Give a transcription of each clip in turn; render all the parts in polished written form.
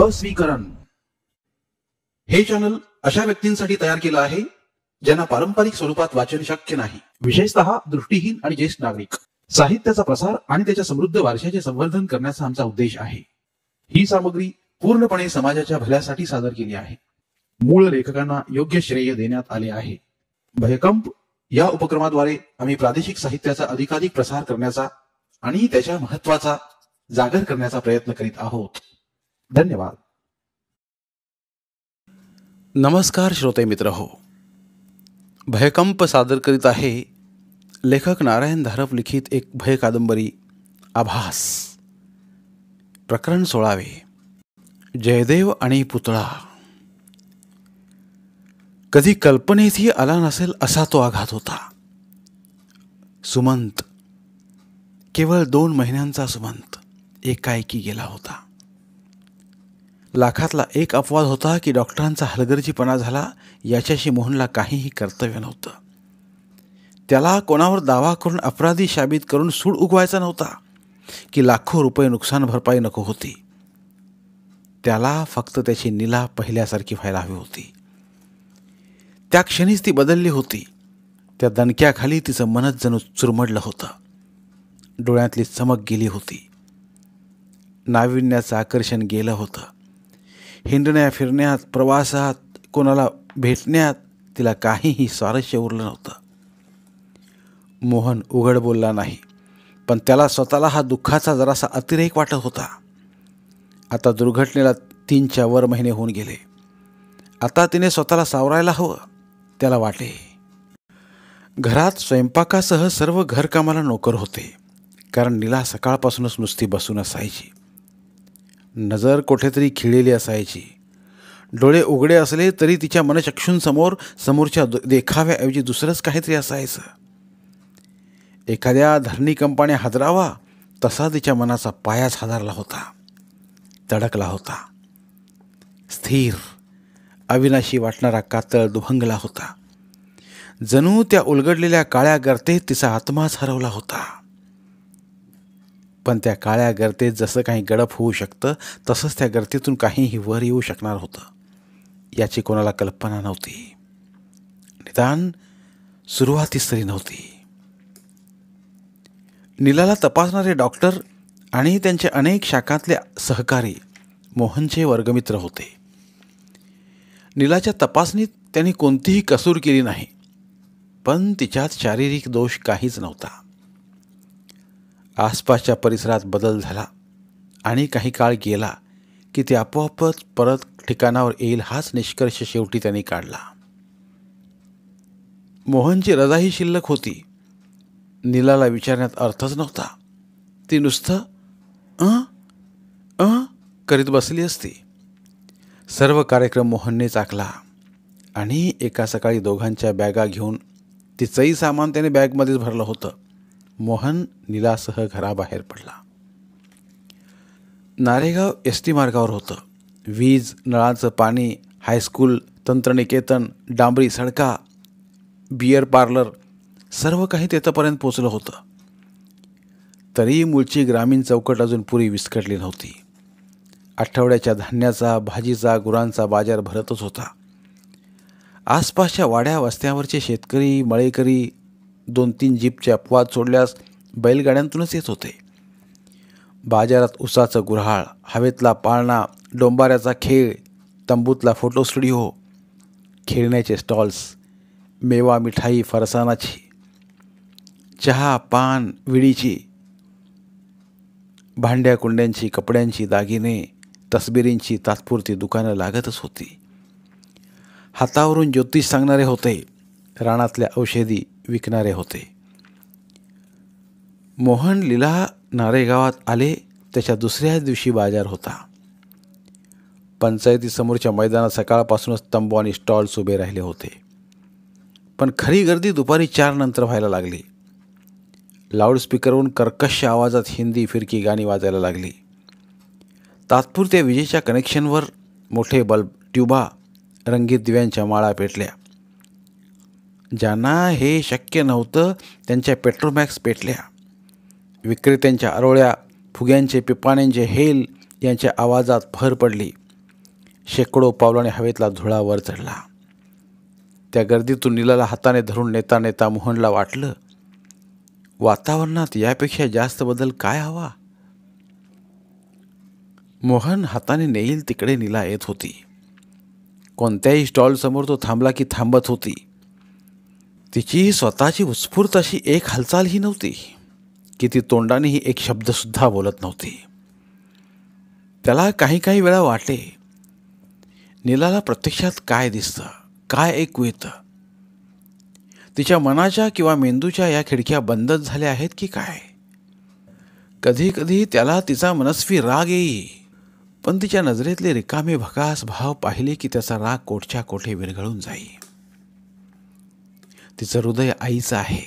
अस्वीकरण हे चॅनल अशा व्यक्तींसाठी तयार केलं आहे ज्यांना पारंपरिक स्वरूपात वाचन शक्य नाही, विशेषतः दृष्टीहीन आणि ज्येष्ठ नागरिक. साहित्याचा प्रसार आणि त्याच्या समृद्ध वारशाचे संवर्धन करण्याचा आमचा उद्देश आहे. ही सामग्री पूर्णपणे समाजाच्या भल्यासाठी सादर केली आहे. मूळ लेखकांना योग्य श्रेय देण्यात आले आहे. भयकंप या उपक्रमाद्वारे आम्ही प्रादेशिक साहित्याचा अधिकाधिक प्रसार करण्याचा आणि त्याच्या महत्त्वाचा जागर करण्याचा प्रयत्न करीत आहोत. धन्यवाद. नमस्कार श्रोते मित्र हो, भयकंप सादर करीत आहे लेखक नारायण धारप लिखित एक भय कादंबरी आभास. प्रकरण 16. जयदेव आणि पुतळा. कधी कल्पनेतही आला नसेल असा तो आघात होता. सुमंत, केवळ 2 महिन्यांचा सुमंत एकाएकी गेला होता. लाखातला एक अपवाद होता की डॉक्टरांचा हलगर्जीपणा झाला याच्याशी मोहनला काहीही कर्तव्य नव्हतं. त्याला कोणावर दावा करून अपराधी साबित करून सूड उगवायचा नव्हता की लाखो रुपये नुकसान भरपाई नको होती. त्याला फक्त त्याची नीला पहिल्यासारखी व्हायला हवी होती. त्या क्षणीच ती बदलली होती. त्या दणक्याखाली तिचं मनच जणू चुरमडलं होतं. डोळ्यातली चमक गेली होती. नाविन्याचं आकर्षण गेलं होतं. हिंडण्या फिरण्यात, प्रवासात, कोणाला भेटण्यात तिला काहीही स्वारस्य उरलं नव्हतं. मोहन उघड बोलला नाही, पण त्याला स्वतःला हा दुःखाचा जरासा अतिरेक वाटत होता. आता दुर्घटनेला 3च्या वर महिने होऊन गेले. आता तिने स्वतःला सावरायला हवं त्याला वाटे. घरात स्वयंपाकासह सर्व घरकामाला नोकर होते, कारण नीला सकाळपासूनच नुसती बसून असायची. नजर कुठेतरी खिळलेली असायची. डोळे उघडे असले तरी तिच्या मनचक्षूंसमोर समोरच्या देखाव्याऐवजी दुसरंच काहीतरी असायचं. एखाद्या धरणीकंपाने हादरावा तसा तिच्या मनाचा पायाच हादरला होता, तडकला होता. स्थिर, अविनाशी वाटणारा कातळ दुभंगला होता. जणू त्या उलगडलेल्या काळ्या गर्तेत तिचा आत्माच हरवला होता. पण त्या काळ्या गर्तेत जसं काही गडप होऊ शकतं तसंच त्या गर्तेतून काहीही वर येऊ शकणार होतं याची कोणाला कल्पना नव्हती. निदान सुरुवातीस तरी नव्हती. नीलाला तपासणारे डॉक्टर आणि त्यांचे अनेक शाखांतले सहकारी मोहनचे वर्गमित्र होते. नीलाच्या तपासणीत त्यांनी कोणतीही कसूर केली नाही, पण तिच्यात शारीरिक दोष काहीच नव्हता. आसपासच्या परिसरात बदल झाला आणि काही काळ गेला की ते आपोआपच परत ठिकाणावर येईल हाच निष्कर्ष शेवटी त्यांनी काढला. मोहनची रजाही शिल्लक होती. नीलाला विचारण्यात अर्थच नव्हता. ती नुसतं करीत बसली असती. सर्व कार्यक्रम मोहननेच आखला आणि एका सकाळी दोघांच्या बॅगा घेऊन तिचंही सामान त्याने बॅगमध्येच भरलं होतं. मोहन नीलासह घराबाहेर पडला. नारेगाव एस टी मार्गावर होतं. वीज, नळाचं पाणी, हायस्कूल, तंत्रनिकेतन, डांबरी सडका, बियर पार्लर सर्व काही तेथपर्यंत पोचलं होतं. तरी मूळची ग्रामीण चौकट अजून पुरी विस्कटली नव्हती. आठवड्याच्या धान्याचा, भाजीचा, गुरांचा बाजार भरतच होता. आसपासच्या वाड्या वस्त्यावरचे शेतकरी, मळेकरी 2-3 जीपचे अपवाद सोडल्यास बैलगाड्यांतूनच येत होते. बाजारात उसाचं गुऱ्हाळ, हवेतला पाळणा, डोंबाऱ्याचा खेळ, तंबूतला फोटो स्टुडिओ, खेळण्याचे स्टॉल्स, मेवा मिठाई फरसाणाची, चहा, पान, विडीची, भांड्या कुंड्यांची, कपड्यांची, दागिने, तसबिरींची तात्पुरती दुकानं लागतच होती. हातावरून ज्योतिष सांगणारे होते. रानातल्या औषधी विकणारे होते. मोहन लीला नारेगावात आले त्याच्या दुसऱ्याच दिवशी बाजार होता. पंचायतीसमोरच्या मैदानात सकाळपासूनच तंबू आणि स्टॉल्स उभे राहिले होते. पण खरी गर्दी दुपारी 4 नंतर व्हायला लागली. लाऊडस्पीकरवरून कर्कश आवाजात हिंदी फिरकी गाणी वाजायला लागली. तात्पुरत्या विजेच्या कनेक्शनवर मोठे बल्ब, ट्यूबा, रंगीत दिव्यांच्या माळा पेटल्या. ज्यांना हे शक्य नव्हतं त्यांच्या पेट्रोमॅक्स पेटल्या. विक्रेत्यांच्या आरोळ्या, फुग्यांचे, पिपाण्यांचे हेल यांच्या आवाजात भर पडली. शेकडो पावलाने हवेतला धुळा वर चढला. त्या गर्दीतून नीलाला हाताने धरून नेता नेता मोहनला वाटलं, वातावरणात यापेक्षा जास्त बदल काय हवा. मोहन हाताने नेईल तिकडे नीला येत होती. कोणत्याही स्टॉलसमोर तो थांबला की थांबत होती. तिची स्वतःची उत्स्फूर्त अशी एक हालचालही नव्हती की ती तोंडानेही एक शब्दसुद्धा बोलत नव्हती. त्याला काही काही वेळा वाटे, नीलाला प्रत्यक्षात काय दिसतं, काय ऐकू येतं. तिच्या मनाच्या किंवा मेंदूच्या या खिडक्या बंदच झाल्या आहेत की काय. कधी कधी त्याला तिचा मनस्वी राग येई, पण तिच्या नजरेतले रिकामे भकास भाव पाहिले की त्याचा राग कोठच्या कोठे विरघळून जाई. तिचं हृदय आईचं आहे.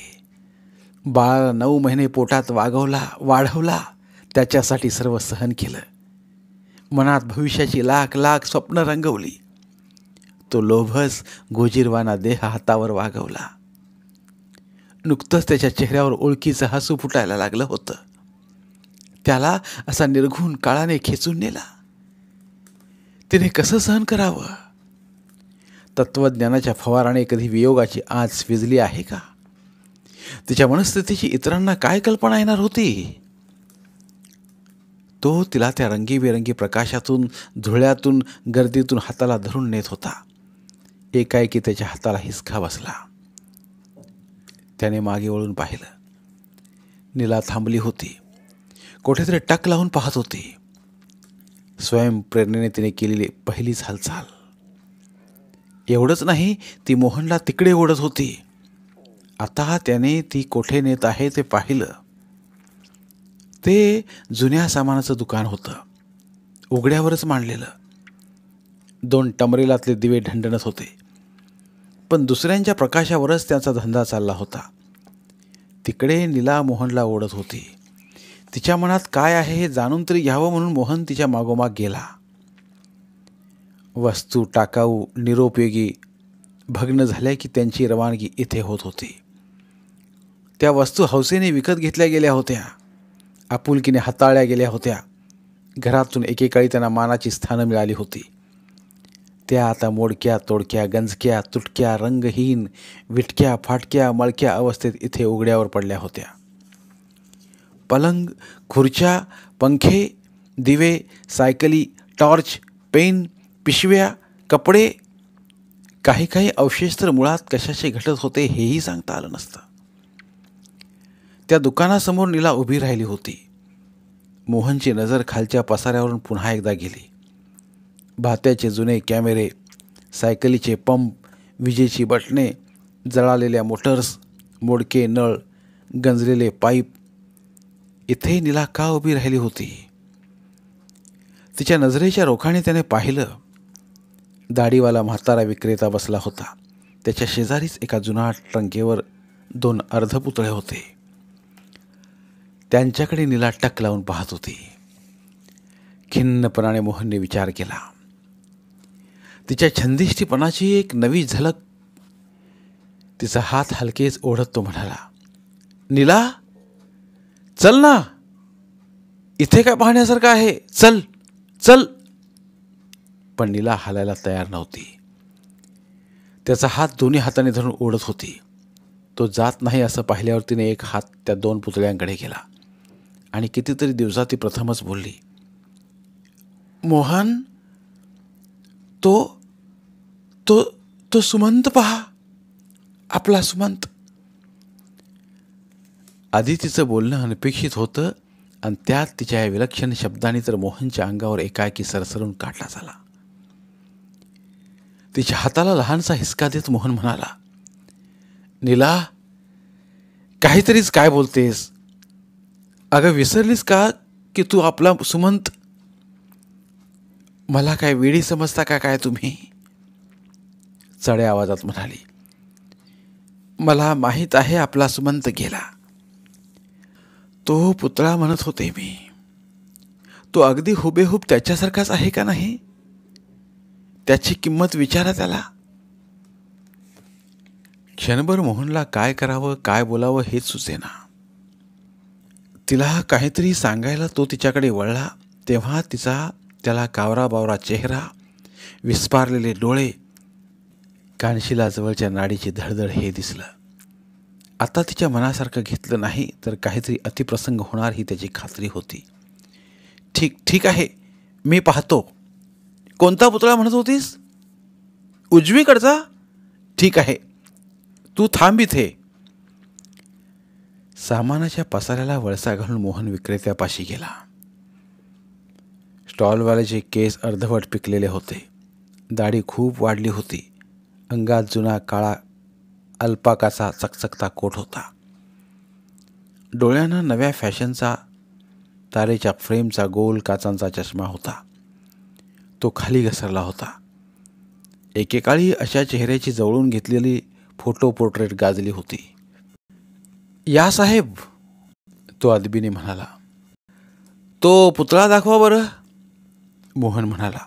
बाळ 9 महिने पोटात वाढवला, त्याच्यासाठी सर्व सहन केलं. मनात भविष्याची लाख लाख स्वप्न रंगवली. तो लोभस गोजीरवाना देह हातावर वागवला. नुकतंच त्याच्या चेहऱ्यावर ओळखीचं हसू फुटायला लागलं होतं. त्याला असा निर्घुण काळाने खेचून नेला. तिने कसं सहन करावं. तत्वज्ञानाच्या फवाराने कधी वियोगाची आच विजली आहे का. तिच्या मनस्थितीची इतरांना काय कल्पना येणार होती. तो तिला त्या रंगीबेरंगी प्रकाशातून, धुळ्यातून, गर्दीतून हाताला धरून नेत होता. एकाएकी त्याच्या हाताला हिसका बसला. त्याने मागे वळून पाहिलं. नीला थांबली होती. कोठेतरी टक लावून पाहत होती. स्वयंप्रेरणेने तिने केलेली पहिलीच हालचाल. एवढंच नाही, ती मोहनला तिकडे ओढत होती. आता त्याने ती कोठे नेत आहे ते पाहिलं. ते जुन्या सामानाचं दुकान होतं, उघड्यावरच मांडलेलं. 2 टमरेलातले दिवे ढणढणत होते, पण दुसऱ्यांच्या प्रकाशावरच त्याचा धंदा चालला होता. तिकडे नीला मोहनला ओढत होती. तिच्या मनात काय आहे हे जाणून तरी घ्यावं म्हणून मोहन तिच्या मागोमाग गेला. वस्तू टाकाऊ, निरुपयोगी, भग्न झाल्या की त्यांची रवानगी इथे होत होती. त्या वस्तू हौसेने विकत घेतल्या गेल्या होत्या, आपुलकीने हाताळल्या गेल्या होत्या. घरातून एकेकाळी त्यांना मानाची स्थानं मिळाली होती. त्या आता मोडक्या तोडक्या, गंजक्या तुटक्या, रंगहीन, विटक्या फाटक्या, मळक्या अवस्थेत इथे उघड्यावर पडल्या होत्या. पलंग, खुर्च्या, पंखे, दिवे, सायकली, टॉर्च, पेन, पिशव्या, कपडे, काही काही अवशेष तर मुळात कशाचे घटत होते हेही सांगता आलं नसतं. त्या दुकानासमोर नीला उभी राहिली होती. मोहनची नजर खालच्या पसाऱ्यावरून पुन्हा एकदा गेली. भात्याचे जुने कॅमेरे, सायकलीचे पंप, विजेची बटणे, जळालेल्या मोटर्स, मोडके नळ, गंजलेले पाईप. इथे नीला का उभी राहिली होती. तिच्या नजरेच्या रोखाने त्याने पाहिलं. दाढीवाला म्हातारा विक्रेता बसला होता. त्याच्या शेजारीच एका जुनाट टंकेवर 2 अर्धपुतळे होते. त्यांच्याकडे नीला टक लावून पाहत होती. खिन्नपणाने मोहनने विचार केला. तिच्या छंदिष्टीपणाची एक नवी झलक. तिचा हात हलकेच ओढत तो म्हणाला, नीला, चल ना, इथे काय पाहण्यासारखं आहे, चल चल. पण नीला हालायला तयार नव्हती. त्याचा हात दोन्ही हाताने धरून ओढत होती. तो जात नाही असं पाहिल्यावर तिने एक हात त्या 2 पुतळ्यांकडे गेला आणि कितीतरी दिवसात ती प्रथमच बोलली, मोहन, तो तो तो सुमंत पहा, आपला सुमंत. आधी तिचं बोलणं अनपेक्षित होतं आणि त्यात तिच्या या विलक्षण शब्दांनी तर मोहनच्या अंगावर एकाएकी सरसरून काढला झाला. तिच्या हाताला लहानसा हिसका देत मोहन म्हणाला, नीला, काहीतरीच काय बोलतेस. अगं, विसरलीस का की तू आपला सुमंत. मला काय वेडी समजता का काय तुम्ही. चढ्या आवाजात म्हणाली, मला माहीत आहे आपला सुमंत गेला. तो पुतळा म्हणत होते मी. तो अगदी हुबेहूब त्याच्यासारखाच आहे का नाही. त्याची किंमत विचारा त्याला. क्षणभर मोहनला काय करावं, काय बोलावं हेच सुचेना. तिला काहीतरी सांगायला तो तिच्याकडे वळला तेव्हा तिचा त्याला कावरा बावरा चेहरा, विस्पारलेले डोळे, कानशिलाजवळच्या नाडीची धडधड हे दिसलं. आता तिच्या मनासारखं घेतलं नाही तर काहीतरी अतिप्रसंग होणार ही त्याची खात्री होती. ठीक ठीक आहे, मी पाहतो. कोणता पुतळा म्हणत होतीस? उजवीकडचा? ठीक आहे, तू थांब इथे. सामानाच्या पसाऱ्याला वळसा घालून मोहन विक्रेत्यापाशी गेला. स्टॉलवाल्याचे केस अर्धवट पिकलेले होते. दाढी खूप वाढली होती. अंगात जुना काळा अल्पाकाचा चकचकता कोट होता. डोळ्यांना नव्या फॅशनचा तारेच्या फ्रेमचा गोल काचांचा चष्मा होता. तो खाली घसरला होता. एकेकाळी अशा चेहऱ्याची जवळून घेतलेली फोटो पोर्ट्रेट गाजली होती. या साहेब, तो अदबीने म्हणाला. तो पुतळा दाखवा बरं, मोहन म्हणाला.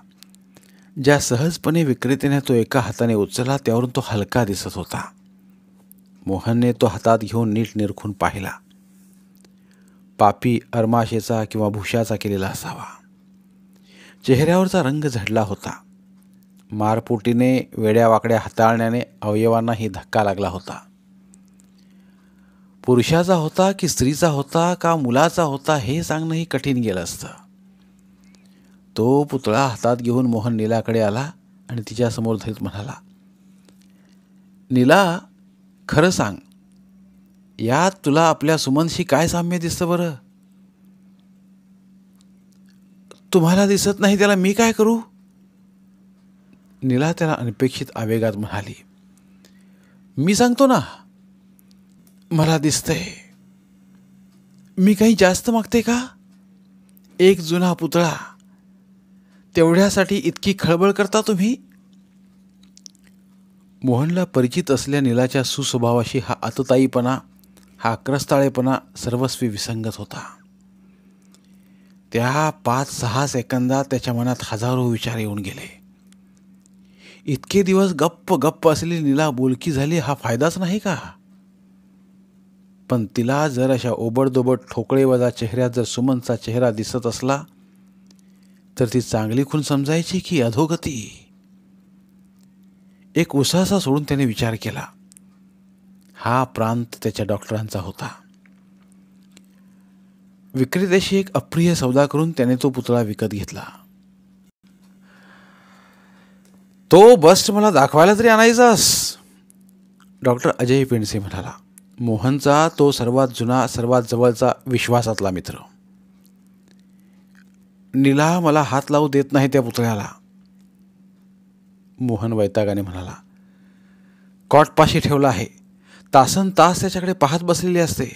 ज्या सहजपणे विक्रेत्याने तो एका हाताने उचलला त्यावरून तो हलका दिसत होता. मोहनने तो हातात घेऊन नीट निरखून पाहिला. पापी अरमाशेचा किंवा भुशाचा केलेला असावा. चेहऱ्यावरचा रंग झडला होता. मारपुटीने वेड्यावाकड्या हाताळण्याने अवयवांनाही धक्का लागला होता. पुरुषाचा होता की स्त्रीचा होता का मुलाचा होता हे सांगणंही कठीण गेलं असतं. तो पुतळा हातात घेऊन मोहन नीलाकडे आला आणि तिच्यासमोर धरीत म्हणाला. नीला, खरं सांग, यात तुला आपल्या सुमनशी काय साम्य दिसतं बरं? तुम्हाला दिसत नाही त्याला मी काय करू? नीला त्याला अनपेक्षित आवेगात म्हणाली. मी सांगतो ना, मला दिसतंय. मी काही जास्त मागते का? एक जुना पुतळा, तेवढ्यासाठी इतकी खळबळ करता तुम्ही? मोहनला परिचित असलेल्या नीलाच्या सुस्वभावाशी हा आतताईपणा, हा आक्रस्ताळेपणा सर्वस्वी विसंगत होता. त्या 5-6 सेकंदात त्याच्या मनात हजारो विचार येऊन गेले. इतके दिवस गप्प गप्प असलेली नीला बोलकी झाली हा फायदाच नाही का? पण तिला जर अशा ओबडदोबड ठोकळेवजा चेहऱ्यात जर सुमनचा चेहरा दिसत असला तर ती चांगली खून समजायची की अधोगती? एक उसासा सोडून त्याने विचार केला. हा प्रांत त्याच्या डॉक्टरांचा होता. विक्रेत्याशी एक अप्रिय सौदा करून त्याने तो पुतळा विकत घेतला. तो बस्ट मला दाखवायला तरी आणायचास, डॉक्टर अजय पेंडसे म्हणाला. मोहनचा तो सर्वात जुना, सर्वात जवळचा, विश्वासातला मित्र. नीला मला हात लावू देत नाही त्या पुतळ्याला, मोहन वैतागाने म्हणाला. कॉटपाशी ठेवला आहे. तासन तास त्याच्याकडे पाहत बसलेली असते.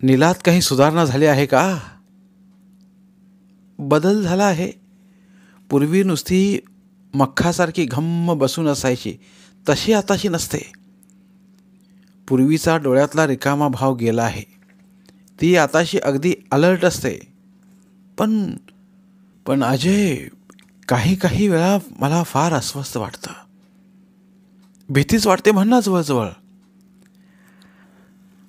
नीलात काही सुधारणा झाली आहे का? बदल झाला आहे. पूर्वी नुसती मख्खासारखी घम्म बसून असायची, तशी आताशी नसते. पूर्वीचा डोळ्यातला रिकामा भाव गेला आहे. ती आताशी अगदी अलर्ट असते. पण अजय, काही काही वेळा मला फार अस्वस्थ वाटतं. भीतीच वाटते म्हणा. जवळजवळ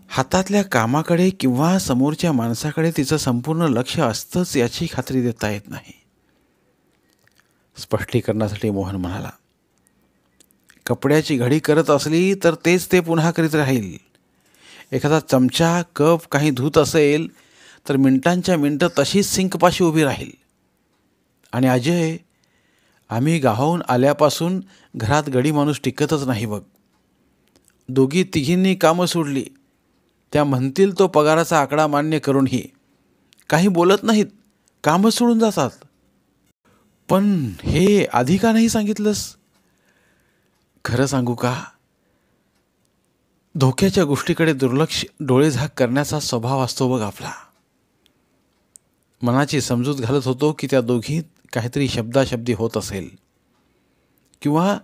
हातातल्या कामाकडे किंवा समोरच्या माणसाकडे तिचं संपूर्ण लक्ष असतंच याची खात्री देता येत नाही. स्पष्टीकरणासाठी मोहन म्हणाला. कपड्याची घडी करत असली तर तेच ते पुन्हा करीत राहील. एखादा चमचा, कप काही धूत असेल तर मिनिटांच्या मिनिटं तशीच सिंकपाशी उभी राहील. आणि अजय, आम्ही गावाहून आल्यापासून घरात गडी माणूस टिकतच नाही बघ. दोघी तिघींनी कामं सोडली. त्या म्हणतील तो पगाराचा आकडा मान्य करूनही काही बोलत नाहीत, कामं सोडून जातात. पण हे आधी का नाही सांगितलंस? खरं सांगू का, धोक्याच्या गोष्टीकडे दुर्लक्ष, डोळेझाक करण्याचा स्वभाव असतो बघ आपला. मनाची समजूत घालत होतो की त्या दोघीत काहीतरी शब्दाशब्दी होत असेल, किंवा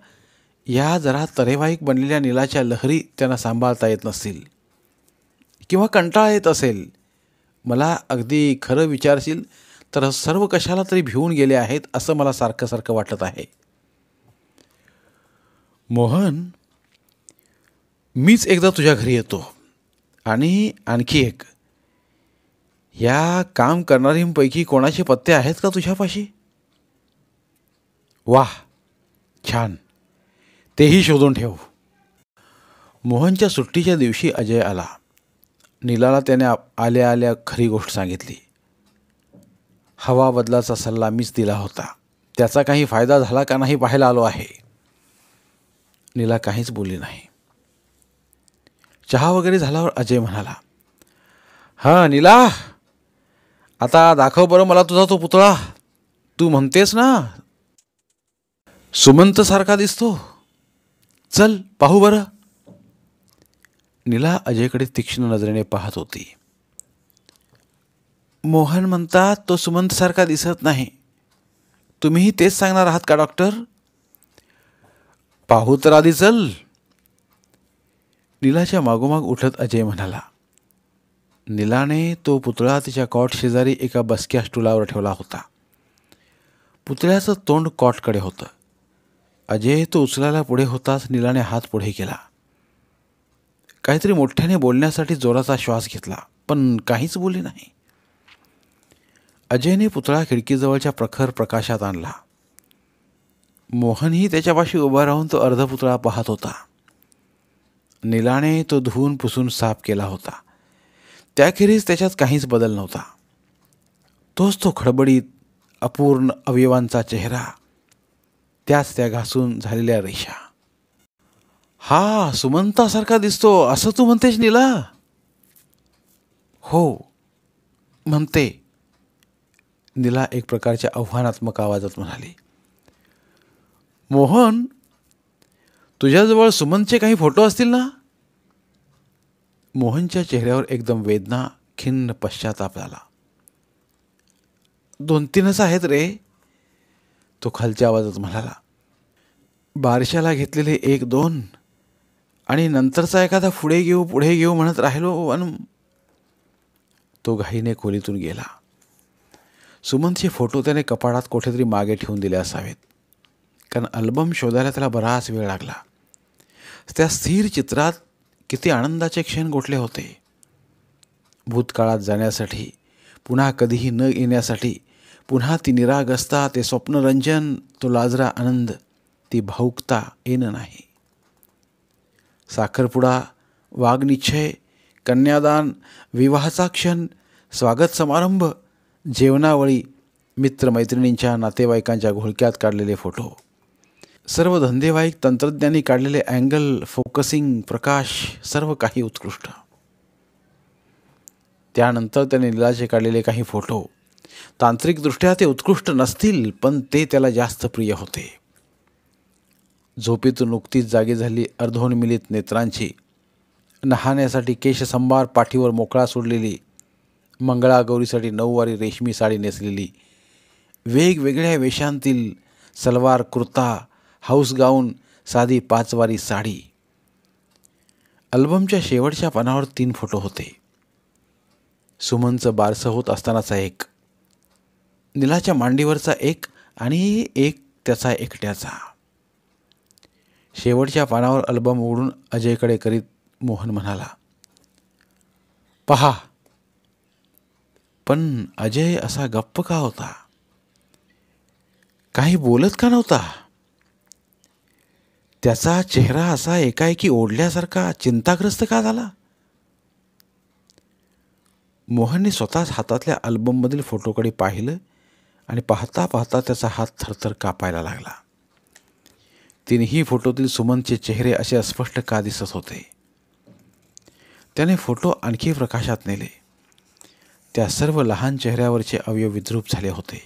या जरा तरेवाईक बनलेल्या नीलाच्या लहरी त्यांना सांभाळता येत नसतील, किंवा कंटाळा येत असेल. मला अगदी खरं विचारशील तर सर्व कशाला तरी भिवून गेले आहेत असं मला सारखं सारखं वाटत आहे. मोहन, मीच एकदा तुझ्या घरी येतो. आणि आणखी एक, या काम करणाऱ्यांपैकी कोणाचे पत्ते आहेत का तुझ्यापाशी? वाह, छान, तेही शोधून ठेव. मोहनच्या सुट्टीच्या दिवशी अजय आला. नीलाला त्याने आल्या आल्या खरी गोष्ट सांगितली. हवा बदलाचा सल्ला मीच दिला होता, त्याचा काही फायदा झाला का नाही पाहायला आलो आहे. नीला काहीच बोलली नाही. चहा वगैरे झाल्यावर अजय म्हणाला, हा नीला, आता दाखव बरं मला तुझा तो पुतळा. तू म्हणतेस ना सुमंत सारखा दिसतो, चल पाहू बरं. नीला अजयकडे तीक्ष्ण नजरेने पाहत होती. मोहन म्हणतात तो सुमंत सारखा दिसत नाही. तुम्हीही तेच सांगणार आहात का डॉक्टर? पाहू तर आधी चल. नीलाच्या मागोमाग उठत अजय म्हणाला. नीलाने तो पुतळा तिच्या कॉट शेजारी एका बसक्या स्टुलावर ठेवला होता. पुतळ्याचं तोंड कॉटकडे होतं. अजय तो उचलायला पुढे होताच नीलाने हात पुढे केला. काहीतरी मोठ्याने बोलण्यासाठी जोराचा श्वास घेतला, पण काहीच बोलली नाही. अजयने पुतळा खिडकीजवळच्या प्रखर प्रकाशात आणला. मोहनही त्याच्यापाशी उभा राहून तो अर्धपुतळा पाहत होता. नीलाने तो धुवून पुसून साफ केला होता. त्याखेरीज त्याच्यात काहीच बदल नव्हता. तोच तो खडबडीत अपूर्ण अवयवांचा चेहरा, त्याच त्या घासून झालेल्या रेषा. हा सुमंतासारखा दिसतो असं तू म्हणतेस नीला? हो म्हणते, नीला एक प्रकारच्या आव्हानात्मक आवाजात म्हणाली. मोहन, तुझ्याजवळ सुमनचे काही फोटो असतील ना? मोहनच्या चेहऱ्यावर एकदम वेदना, खिन्न पश्चाताप झाला. 2-3च आहेत रे, तो खालच्या आवाजात म्हणाला. बारशाला घेतलेले 1-2 आणि नंतरचा एखादा पुढे घेऊ म्हणत राहिलो आणि तो घाईने खोलीतून गेला. सुमनचे फोटो त्याने कपाटात कुठेतरी मागे ठेवून दिले असावेत, कारण अल्बम शोधायला त्याला बराच वेळ लागला. त्या स्थिर चित्रात किती आनंदाचे क्षण गोठले होते. भूतकाळात जाण्यासाठी, पुन्हा कधीही न येण्यासाठी, पुन्हा ती निरागसता, ते स्वप्नरंजन, तो लाजरा आनंद, ती भावुकता येणं नाही. साखरपुडा, वाघनिश्चय, कन्यादान, विवाहाचा क्षण, स्वागत समारंभ, जेवणावळी, मित्रमैत्रिणींच्या नातेवाईकांच्या घोळक्यात काढलेले फोटो, सर्व धंदेवाईक तंत्रज्ञांनी काढलेले अँगल, फोकसिंग, प्रकाश, सर्व काही उत्कृष्ट. त्यानंतर त्याने नीलाचे काढलेले काही फोटो, तांत्रिकदृष्ट्या ते उत्कृष्ट नसतील, पण ते त्याला जास्त प्रिय होते. झोपेतून नुकतीच जागी झाली अर्धोन्मिलित नेत्रांची, नहाण्यासाठी केशसंभार पाठीवर मोकळा सोडलेली, मंगळागौरीसाठी 9 वारी रेशमी साडी नेसलेली, वेगवेगळ्या वेशांतील सलवार कुर्ता, हाऊस गाऊन, साधी 5 वारी साडी. अल्बमच्या शेवटच्या पानावर 3 फोटो होते. सुमनचं बारसं होत असतानाचा एक, नीलाच्या मांडीवरचा एक आणि एक त्याचा एकट्याचा. शेवटच्या पानावर अल्बम उघडून अजयकडे करीत मोहन म्हणाला, पहा. पण अजय असा गप्प का होता? काही बोलत का नव्हता? त्याचा चेहरा असा एकाएकी ओढल्यासारखा, चिंताग्रस्त का झाला? मोहनने स्वतःच हातातल्या अल्बममधील फोटोकडे पाहिलं आणि पाहता पाहता त्याचा हात थरथर कापायला लागला. तिन्ही फोटोतील सुमनचे चेहरे असे अस्पष्ट का दिसत होते? त्याने फोटो आणखी प्रकाशात नेले. त्या सर्व लहान चेहऱ्यावरचे अवयव विद्रूप झाले होते.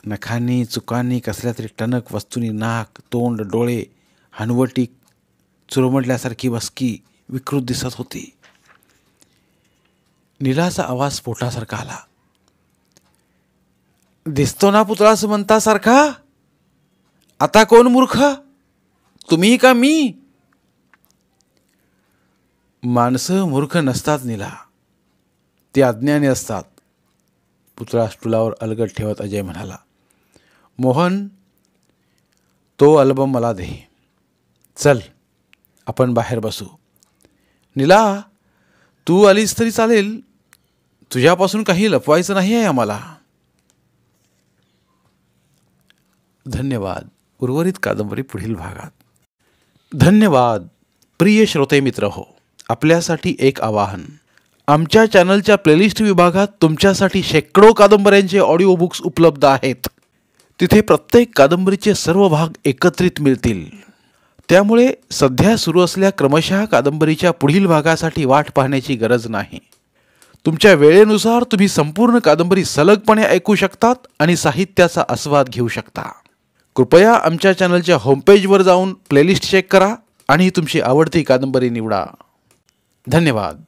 नखांनी, चुकांनी, कसल्या तरी टणक वस्तूंनी नाक, तोंड, डोळे, हनवटी चुरमडल्यासारखी वस्की विकृत दिसत होती. नीलाचा आवाज स्फोटासारखा आला. दिसतो ना पुतळा सुमंतासारखा? आता कोण मूर्ख, तुम्ही का मी? माणसं मूर्ख नसतात नीला, ते अज्ञानी असतात, पुतळा स्टुलावर अलगद ठेवत अजय म्हणाला. मोहन, तो अल्बम मला दे. चल आपण बाहेर बसू. नीला, तू आलीस तरी चालेल, तुझ्यापासून काही लपवायचं नाही आहे आम्हाला. धन्यवाद. उर्वरित कादंबरी पुढील भागात. धन्यवाद. प्रिय श्रोते मित्र हो, आपल्यासाठी एक आवाहन. आमच्या चॅनलच्या प्लेलिस्ट विभागात तुमच्यासाठी शेकडो कादंबऱ्यांचे ऑडिओ बुक्स उपलब्ध आहेत. तिथे प्रत्येक कादंबरीचे सर्व भाग एकत्रित मिळतील. त्यामुळे सध्या सुरू असलेल्या क्रमशः कादंबरीच्या पुढील भागासाठी वाट पाहण्याची गरज नाही. तुमच्या वेळेनुसार तुम्ही संपूर्ण कादंबरी सलगपणे ऐकू शकतात आणि साहित्याचा आस्वाद घेऊ शकता. कृपया आमच्या चॅनलच्या होमपेजवर जाऊन प्लेलिस्ट चेक करा आणि तुमची आवडती कादंबरी निवडा. धन्यवाद.